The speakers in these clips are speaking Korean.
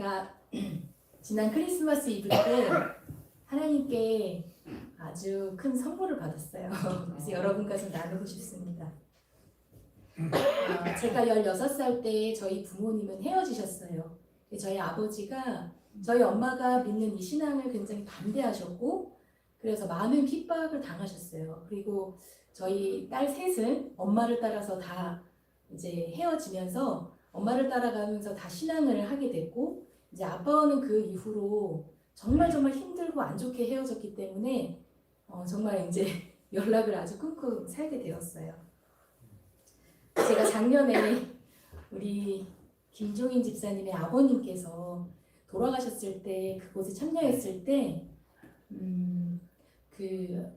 제가 지난 크리스마스 이브 때 하나님께 아주 큰 선물을 받았어요. 그래서 여러분과 좀 나누고 싶습니다. 제가 16살 때 저희 부모님은 헤어지셨어요. 저희 아버지가 저희 엄마가 믿는 이 신앙을 굉장히 반대하셨고, 그래서 많은 핍박을 당하셨어요. 그리고 저희 딸 셋은 엄마를 따라서 다 이제 헤어지면서 엄마를 따라가면서 다 신앙을 하게 됐고, 이제 아빠와는 그 이후로 정말 힘들고 안 좋게 헤어졌기 때문에 정말 이제 연락을 아주 끊고 살게 되었어요. 제가 작년에 우리 김종인 집사님의 아버님께서 돌아가셨을 때 그곳에 참여했을 때 그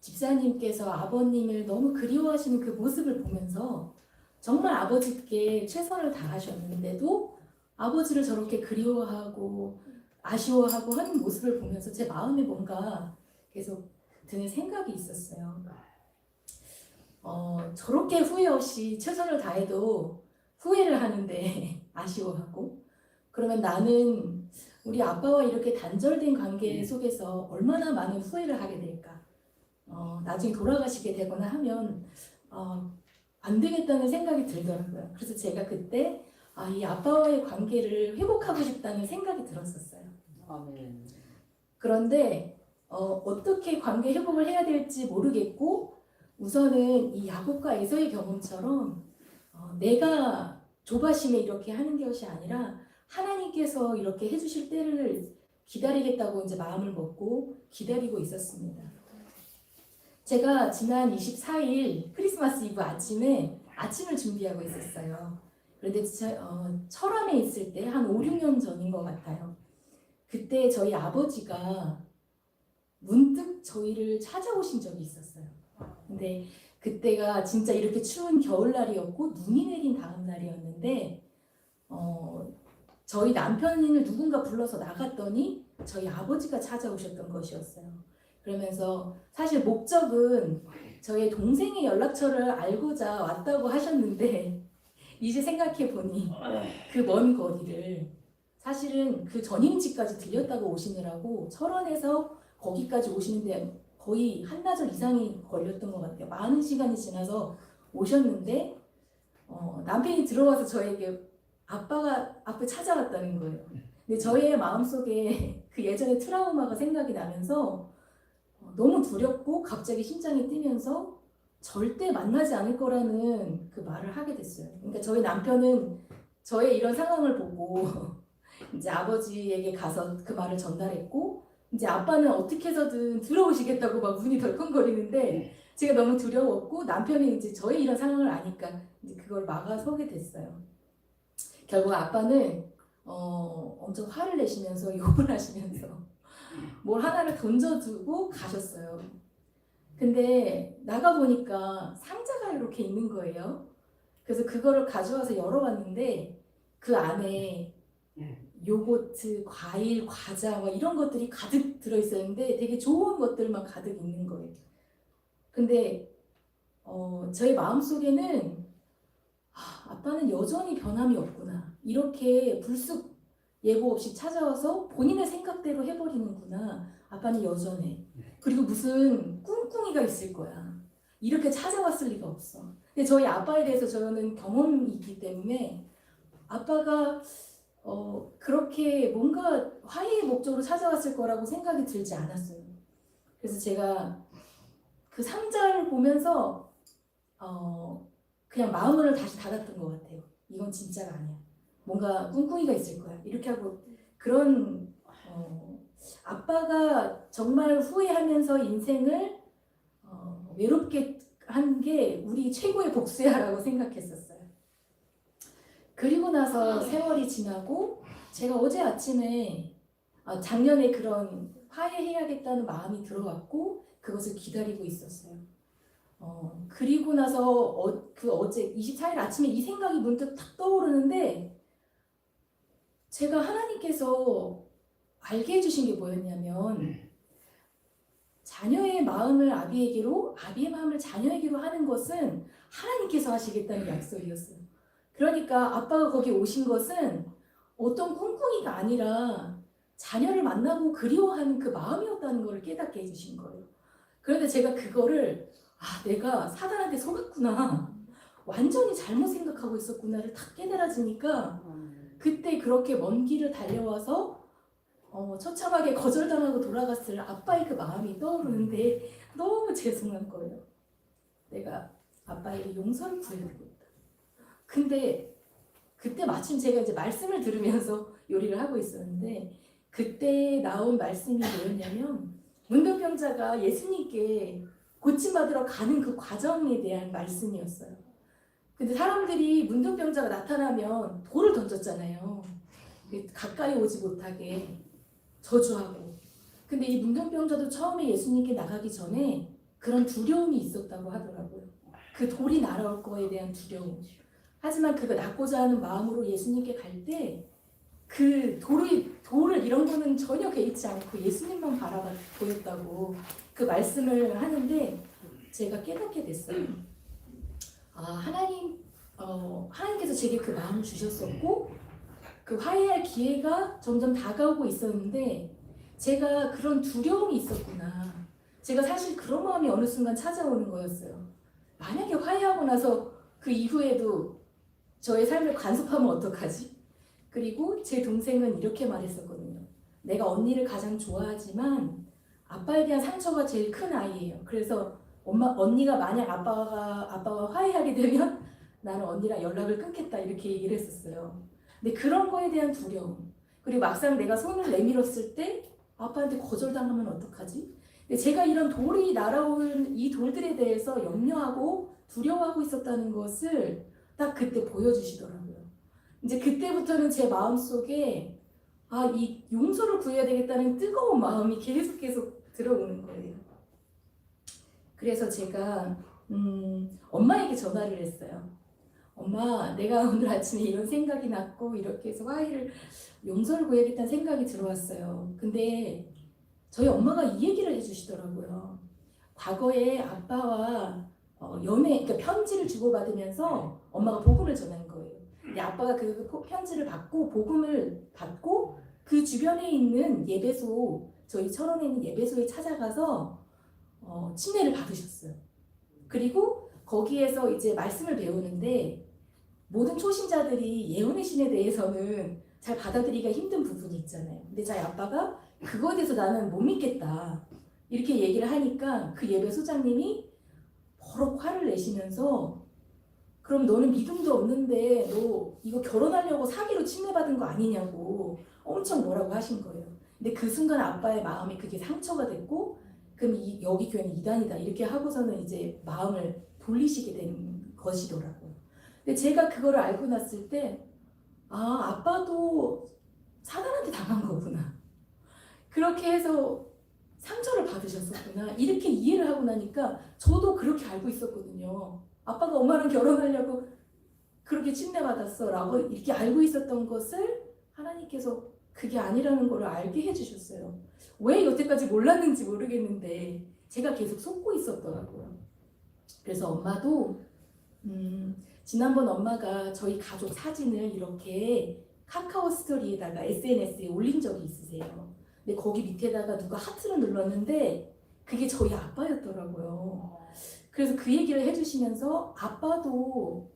집사님께서 아버님을 너무 그리워하시는 그 모습을 보면서 정말 아버지께 최선을 다하셨는데도 아버지를 저렇게 그리워하고 아쉬워하고 하는 모습을 보면서 제 마음에 뭔가 계속 드는 생각이 있었어요. 저렇게 후회 없이 최선을 다해도 후회를 하는데 아쉬워하고, 그러면 나는 우리 아빠와 이렇게 단절된 관계 속에서 얼마나 많은 후회를 하게 될까. 나중에 돌아가시게 되거나 하면 안 되겠다는 생각이 들더라고요. 그래서 제가 그때 이 아빠와의 관계를 회복하고 싶다는 생각이 들었었어요. 아멘. 그런데 어떻게 관계 회복을 해야 될지 모르겠고, 우선은 이 야곱과 에서의 경험처럼 내가 조바심에 이렇게 하는 것이 아니라 하나님께서 이렇게 해주실 때를 기다리겠다고 이제 마음을 먹고 기다리고 있었습니다. 제가 지난 24일 크리스마스 이브 아침을 준비하고 있었어요. 그런데 철암에 있을 때 한 5, 6년 전인 것 같아요. 그때 저희 아버지가 문득 저희를 찾아오신 적이 있었어요. 근데 그때가 진짜 이렇게 추운 겨울날이었고 눈이 내린 다음 날이었는데 저희 남편을 누군가 불러서 나갔더니 저희 아버지가 찾아오셨던 것이었어요. 그러면서 사실 목적은 저희 동생의 연락처를 알고자 왔다고 하셨는데, 이제 생각해 보니 그 먼 거리를 사실은 그 전임집까지 들렸다고 오시느라고 철원에서 거기까지 오시는데 거의 한나절 이상이 걸렸던 것 같아요. 많은 시간이 지나서 오셨는데 남편이 들어와서 저에게 아빠가 앞에 찾아왔다는 거예요. 근데 저의 마음속에 그 예전의 트라우마가 생각이 나면서 너무 두렵고 갑자기 심장이 뛰면서 절대 만나지 않을 거라는 그 말을 하게 됐어요. 그러니까 저희 남편은 저의 이런 상황을 보고 이제 아버지에게 가서 그 말을 전달했고, 이제 아빠는 어떻게 해서든 들어오시겠다고 막 문이 덜컹거리는데 제가 너무 두려웠고, 남편이 이제 저의 이런 상황을 아니까 이제 그걸 막아서게 됐어요. 결국 아빠는 엄청 화를 내시면서 욕을 하시면서 뭘 하나를 던져주고 가셨어요. 근데 나가보니까 상자가 이렇게 있는 거예요. 그래서 그거를 가져와서 열어봤는데 그 안에 요거트, 과일, 과자 뭐 이런 것들이 가득 들어있었는데 되게 좋은 것들만 가득 있는 거예요. 근데 저희 마음속에는 아빠는 여전히 변함이 없구나. 이렇게 불쑥 예고 없이 찾아와서 본인의 생각대로 해버리는구나. 아빠는 여전해. 그리고 무슨 꿍꿍이가 있을 거야. 이렇게 찾아왔을 리가 없어. 근데 저희 아빠에 대해서 저는 경험이 있기 때문에 아빠가 그렇게 뭔가 화해의 목적으로 찾아왔을 거라고 생각이 들지 않았어요. 그래서 제가 그 상자를 보면서 그냥 마음을 다시 닫았던 것 같아요. 이건 진짜가 아니야. 뭔가 꿍꿍이가 있을 거야. 이렇게 하고 그런 아빠가 정말 후회하면서 인생을 외롭게 한 게 우리 최고의 복수야라고 생각했었어요. 그리고 나서 세월이 지나고 제가 어제 아침에 작년에 그런 화해해야겠다는 마음이 들어왔고 그것을 기다리고 있었어요. 그리고 나서 어제 24일 아침에 이 생각이 문득 탁 떠오르는데, 제가 하나님께서 알게 해주신 게 뭐였냐면 자녀의 마음을 아비에게로, 아비의 마음을 자녀에게로 하는 것은 하나님께서 하시겠다는 약속이었어요. 그러니까 아빠가 거기 오신 것은 어떤 꿍꿍이가 아니라 자녀를 만나고 그리워하는 그 마음이었다는 걸 깨닫게 해주신 거예요. 그런데 제가 그거를 내가 사단한테 속았구나. 완전히 잘못 생각하고 있었구나를 딱 깨달아지니까 그때 그렇게 먼 길을 달려와서 처참하게 거절당하고 돌아갔을 아빠의 그 마음이 떠오르는데 너무 죄송한 거예요. 내가 아빠에게 용서를 구해드리고 있다. 근데 그때 마침 제가 이제 말씀을 들으면서 요리를 하고 있었는데 그때 나온 말씀이 뭐였냐면 문둥병자가 예수님께 고침받으러 가는 그 과정에 대한 말씀이었어요. 근데 사람들이 문둥병자가 나타나면 돌을 던졌잖아요. 가까이 오지 못하게 저주하고. 근데 이 문둥병자도 처음에 예수님께 나가기 전에 그런 두려움이 있었다고 하더라고요. 그 돌이 날아올 거에 대한 두려움. 하지만 그거 낳고자 하는 마음으로 예수님께 갈 때 그 돌을 이런 거는 전혀 개의치 않고 예수님만 바라봐 보였다고 그 말씀을 하는데 제가 깨닫게 됐어요. 하나님께서 제게 그 마음을 주셨었고 그 화해할 기회가 점점 다가오고 있었는데 제가 그런 두려움이 있었구나. 제가 사실 그런 마음이 어느 순간 찾아오는 거였어요. 만약에 화해하고 나서 그 이후에도 저의 삶을 간섭하면 어떡하지? 그리고 제 동생은 이렇게 말했었거든요. 내가 언니를 가장 좋아하지만 아빠에 대한 상처가 제일 큰 아이예요. 그래서 언니가 만약 아빠와 화해하게 되면 나는 언니랑 연락을 끊겠다 이렇게 얘기를 했었어요. 근데 그런 거에 대한 두려움. 그리고 막상 내가 손을 내밀었을 때 아빠한테 거절당하면 어떡하지? 근데 제가 이런 돌이 날아오는 이 돌들에 대해서 염려하고 두려워하고 있었다는 것을 딱 그때 보여주시더라고요. 이제 그때부터는 제 마음속에 이 용서를 구해야 되겠다는 뜨거운 마음이 계속 들어오는 거예요. 그래서 제가 엄마에게 전화를 했어요. 엄마, 내가 오늘 아침에 이런 생각이 났고 이렇게 해서 용서를 구해야겠다는 생각이 들어왔어요. 근데 저희 엄마가 이 얘기를 해주시더라고요. 과거에 아빠와 그러니까 편지를 주고받으면서 엄마가 복음을 전한 거예요. 근데 아빠가 그 편지를 받고 복음을 받고 그 주변에 있는 예배소, 저희 철원에 있는 예배소에 찾아가서 침례를 받으셨어요. 그리고 거기에서 이제 말씀을 배우는데 모든 초신자들이 예언의 신에 대해서는 잘 받아들이기가 힘든 부분이 있잖아요. 근데 저희 아빠가 그거에 대해서 나는 못 믿겠다 이렇게 얘기를 하니까 그 예배 소장님이 버럭 화를 내시면서 그럼 너는 믿음도 없는데 너 이거 결혼하려고 사기로 침례받은 거 아니냐고 엄청 뭐라고 하신 거예요. 근데 그 순간 아빠의 마음이 그게 상처가 됐고 그럼 여기 교회는 이단이다 이렇게 하고서는 이제 마음을 돌리시게 된 것이더라고요. 근데 제가 그거를 알고 났을 때 아빠도 사단한테 당한 거구나. 그렇게 해서 상처를 받으셨었구나. 이렇게 이해를 하고 나니까 저도 그렇게 알고 있었거든요. 아빠가 엄마랑 결혼하려고 그렇게 침례받았어 라고 이렇게 알고 있었던 것을 하나님께서 그게 아니라는 걸 알게 해주셨어요. 왜 여태까지 몰랐는지 모르겠는데 제가 계속 속고 있었더라고요. 그래서 엄마도 지난번 엄마가 저희 가족 사진을 이렇게 카카오 스토리에다가 SNS에 올린 적이 있으세요. 근데 거기 밑에다가 누가 하트를 눌렀는데 그게 저희 아빠였더라고요. 그래서 그 얘기를 해주시면서 아빠도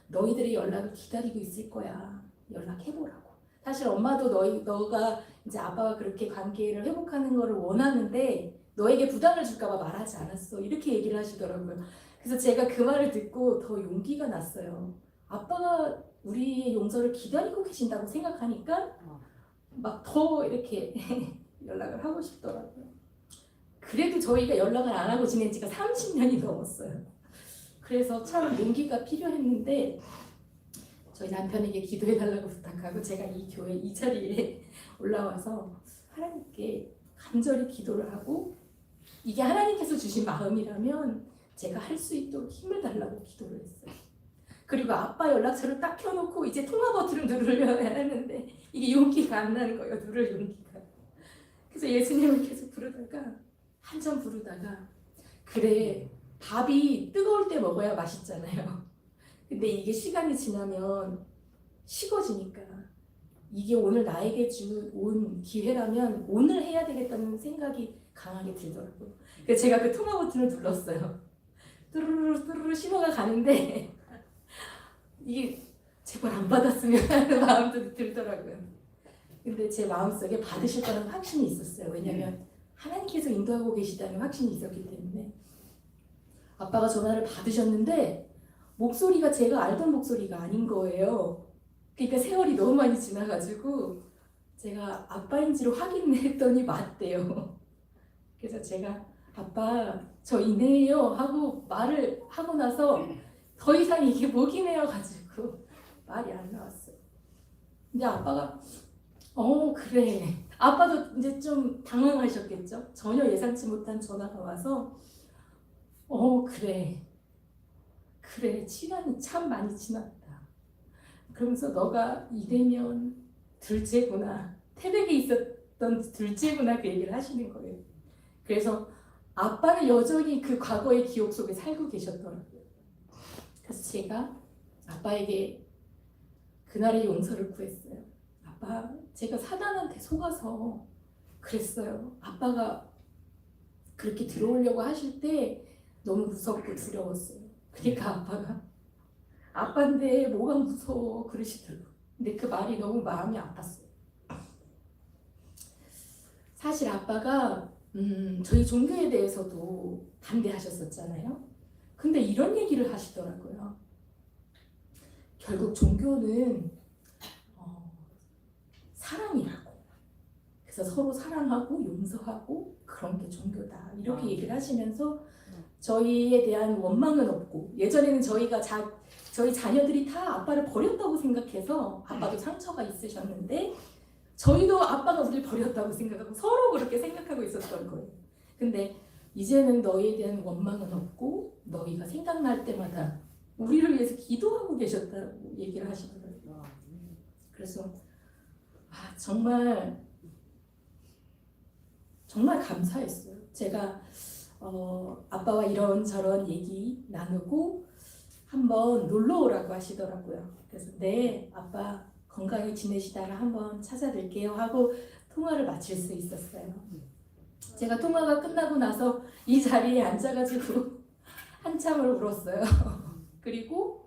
너희들의 연락을 기다리고 있을 거야. 연락해보라고. 사실 엄마도 너가 이제 아빠와 그렇게 관계를 회복하는 거를 원하는데 너에게 부담을 줄까봐 말하지 않았어. 이렇게 얘기를 하시더라고요. 그래서 제가 그 말을 듣고 더 용기가 났어요. 아빠가 우리의 용서를 기다리고 계신다고 생각하니까 막 더 이렇게 연락을 하고 싶더라고요. 그래도 저희가 연락을 안 하고 지낸 지가 30년이 넘었어요. 그래서 참 용기가 필요했는데 저희 남편에게 기도해달라고 부탁하고 제가 이 교회 이 자리에 올라와서 하나님께 간절히 기도를 하고 이게 하나님께서 주신 마음이라면 제가 할 수 있도록 힘을 달라고 기도를 했어요. 그리고 아빠 연락처를 딱 켜놓고 이제 통화 버튼을 누르려고 했는데 이게 용기가 안 나는 거예요. 누를 용기가. 그래서 예수님을 계속 부르다가 한참 부르다가 그래 밥이 뜨거울 때 먹어야 맛있잖아요. 근데 이게 시간이 지나면 식어지니까 이게 오늘 나에게 온 기회라면 오늘 해야 되겠다는 생각이 강하게 들더라고요. 그래서 제가 그 통화 버튼을 눌렀어요. 뚜루루루 뚜루루 신호가 가는데 이게 제발 안 받았으면 하는 마음도 들더라고요. 근데 제 마음속에 받으실 거라는 확신이 있었어요. 왜냐하면 하나님께서 인도하고 계시다는 확신이 있었기 때문에. 아빠가 전화를 받으셨는데 목소리가 제가 알던 목소리가 아닌 거예요. 그러니까 세월이 너무 많이 지나가지고 제가 아빠인지를 확인했더니 맞대요. 그래서 제가 아빠 저 이내예요 하고 말을 하고 나서 더 이상 이게 목이 메어가지고 말이 안 나왔어요. 근데 아빠가 그래. 아빠도 이제 좀 당황하셨겠죠. 전혀 예상치 못한 전화가 와서 그래 시간이 참 많이 지났다. 그러면서 너가 이대면 둘째구나. 태백에 있었던 둘째구나 그 얘기를 하시는 거예요. 그래서 아빠는 여전히 그 과거의 기억 속에 살고 계셨더라고요. 그래서 제가 아빠에게 그날의 용서를 구했어요. 아빠, 제가 사단한테 속아서 그랬어요. 아빠가 그렇게 들어오려고 하실 때 너무 무섭고 두려웠어요. 그러니까 아빠가 아빠인데 뭐가 무서워 그러시더라고요. 근데 그 말이 너무 마음이 아팠어요. 사실 아빠가 저희 종교에 대해서도 반대하셨었잖아요. 근데 이런 얘기를 하시더라고요. 결국 종교는 사랑이라고. 그래서 서로 사랑하고 용서하고 그런 게 종교다. 이렇게 얘기를 하시면서 저희에 대한 원망은 없고, 예전에는 저희 자녀들이 다 아빠를 버렸다고 생각해서 아빠도 상처가 있으셨는데 저희도 아빠가 우리를 버렸다고 생각하고 서로 그렇게 생각하고 있었던 거예요. 근데 이제는 너희에 대한 원망은 없고 너희가 생각날 때마다 우리를 위해서 기도하고 계셨다고 얘기를 하시더라고요. 그래서 정말 감사했어요. 제가 아빠와 이런저런 얘기 나누고 한번 놀러 오라고 하시더라고요. 그래서 네, 아빠 건강히 지내시다가 한번 찾아뵐게요 하고 통화를 마칠 수 있었어요. 제가 통화가 끝나고 나서 이 자리에 앉아가지고 한참을 울었어요. 그리고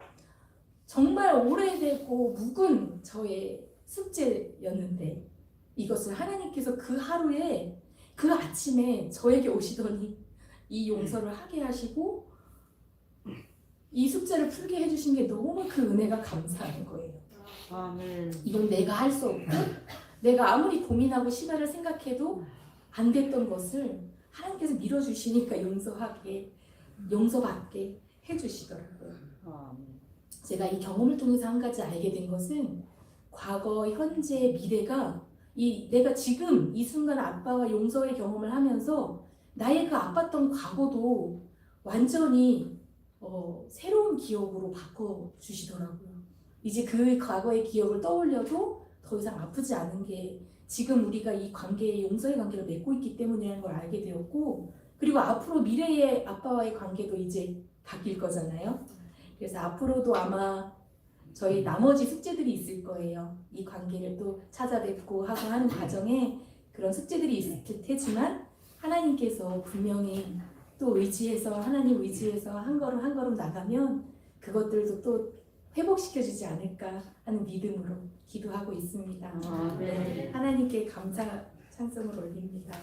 정말 오래되고 묵은 저의 숙제였는데 이것을 하나님께서 그 하루에 그 아침에 저에게 오시더니 이 용서를 하게 하시고 이 숙제를 풀게 해주신 게 너무 그 은혜가 감사한 거예요. 아멘. 이건 내가 할 수 없고 내가 아무리 고민하고 시간을 생각해도 안 됐던 것을 하나님께서 밀어주시니까 용서받게 해주시더라고요. 제가 이 경험을 통해서 한 가지 알게 된 것은 과거, 현재, 미래가 내가 지금 이 순간 아빠와 용서의 경험을 하면서 나의 그 아팠던 과거도 완전히 새로운 기억으로 바꿔주시더라고요. 이제 그 과거의 기억을 떠올려도 더 이상 아프지 않은 게 지금 우리가 이 관계에 용서의 관계를 맺고 있기 때문이라는 걸 알게 되었고, 그리고 앞으로 미래의 아빠와의 관계도 이제 바뀔 거잖아요. 그래서 앞으로도 아마 저희 나머지 숙제들이 있을 거예요. 이 관계를 또 찾아뵙고 하고 하는 과정에 그런 숙제들이 있을 테지만 하나님께서 분명히 또 하나님 의지해서 한 걸음 한 걸음 나가면 그것들도 또 회복시켜주지 않을까 하는 믿음으로 기도하고 있습니다. 네. 하나님께 감사 찬송을 올립니다.